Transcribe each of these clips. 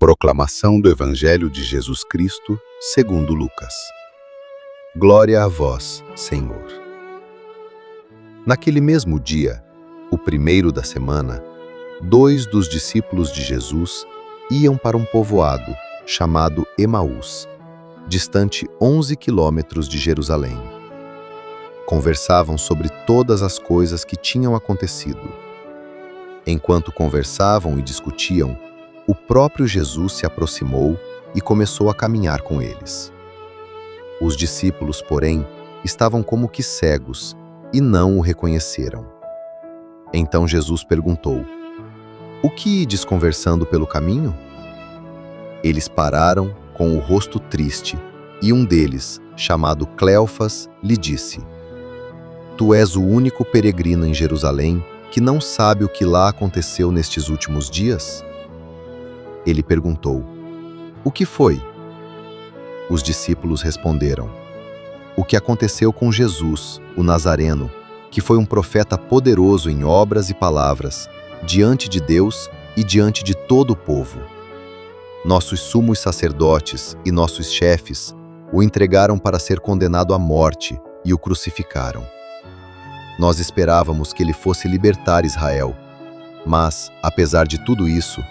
Proclamação do Evangelho de Jesus Cristo, segundo Lucas. Glória a vós, Senhor. Naquele mesmo dia, o primeiro da semana, 2 dos discípulos de Jesus iam para um povoado chamado Emaús, distante 11 quilômetros de Jerusalém. Conversavam sobre todas as coisas que tinham acontecido. Enquanto conversavam e discutiam, o próprio Jesus se aproximou e começou a caminhar com eles. Os discípulos, porém, estavam como que cegos e não o reconheceram. Então Jesus perguntou: "O que ides conversando pelo caminho?" Eles pararam com o rosto triste, e um deles, chamado Cleofas, lhe disse: "Tu és o único peregrino em Jerusalém que não sabe o que lá aconteceu nestes últimos dias?" Ele perguntou: "O que foi?" Os discípulos responderam: "O que aconteceu com Jesus, o Nazareno, que foi um profeta poderoso em obras e palavras, diante de Deus e diante de todo o povo. Nossos sumos sacerdotes e nossos chefes o entregaram para ser condenado à morte e o crucificaram. Nós esperávamos que ele fosse libertar Israel, mas, apesar de tudo isso,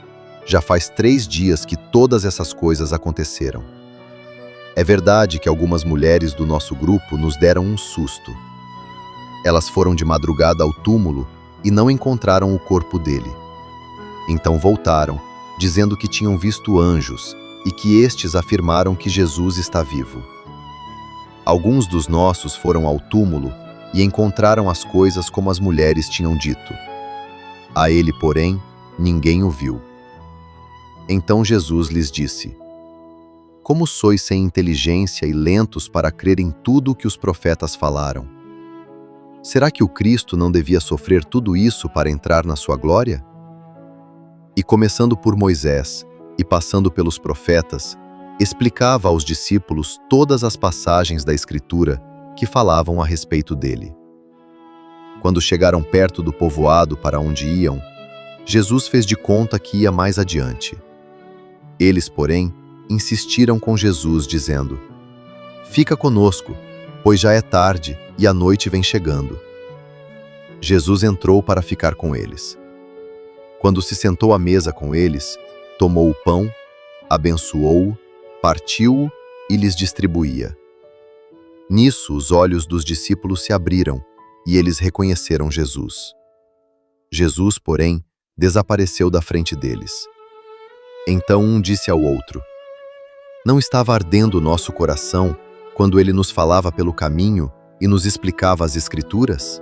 já faz 3 dias que todas essas coisas aconteceram. É verdade que algumas mulheres do nosso grupo nos deram um susto. Elas foram de madrugada ao túmulo e não encontraram o corpo dele. Então voltaram, dizendo que tinham visto anjos e que estes afirmaram que Jesus está vivo. Alguns dos nossos foram ao túmulo e encontraram as coisas como as mulheres tinham dito. A ele, porém, ninguém o viu." Então Jesus lhes disse: "Como sois sem inteligência e lentos para crer em tudo o que os profetas falaram? Será que o Cristo não devia sofrer tudo isso para entrar na sua glória?" E começando por Moisés e passando pelos profetas, explicava aos discípulos todas as passagens da Escritura que falavam a respeito dele. Quando chegaram perto do povoado para onde iam, Jesus fez de conta que ia mais adiante. Eles, porém, insistiram com Jesus, dizendo: "Fica conosco, pois já é tarde e a noite vem chegando." Jesus entrou para ficar com eles. Quando se sentou à mesa com eles, tomou o pão, abençoou-o, partiu-o e lhes distribuía. Nisso, os olhos dos discípulos se abriram e eles reconheceram Jesus. Jesus, porém, desapareceu da frente deles. Então um disse ao outro: "Não estava ardendo o nosso coração quando ele nos falava pelo caminho e nos explicava as Escrituras?"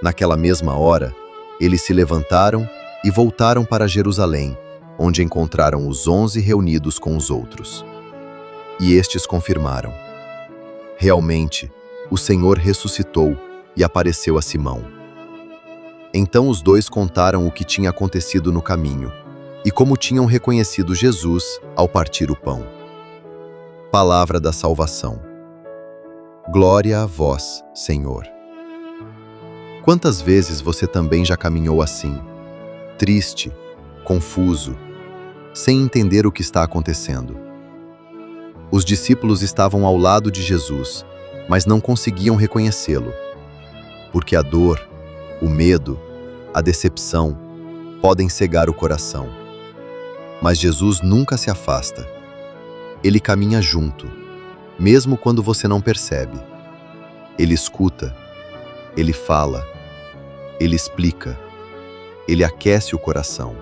Naquela mesma hora, eles se levantaram e voltaram para Jerusalém, onde encontraram os 11 reunidos com os outros. E estes confirmaram: "Realmente, o Senhor ressuscitou e apareceu a Simão." Então os 2 contaram o que tinha acontecido no caminho e como tinham reconhecido Jesus ao partir o pão. Palavra da salvação. Glória a vós, Senhor. Quantas vezes você também já caminhou assim, triste, confuso, sem entender o que está acontecendo? Os discípulos estavam ao lado de Jesus, mas não conseguiam reconhecê-lo, porque a dor, o medo, a decepção podem cegar o coração. Mas Jesus nunca se afasta. Ele caminha junto, mesmo quando você não percebe. Ele escuta, ele fala, ele explica, ele aquece o coração.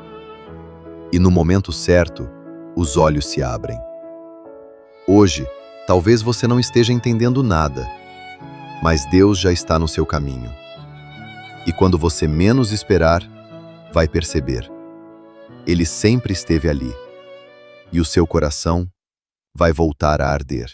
E no momento certo, os olhos se abrem. Hoje, talvez você não esteja entendendo nada, mas Deus já está no seu caminho. E quando você menos esperar, vai perceber. Ele sempre esteve ali, e o seu coração vai voltar a arder.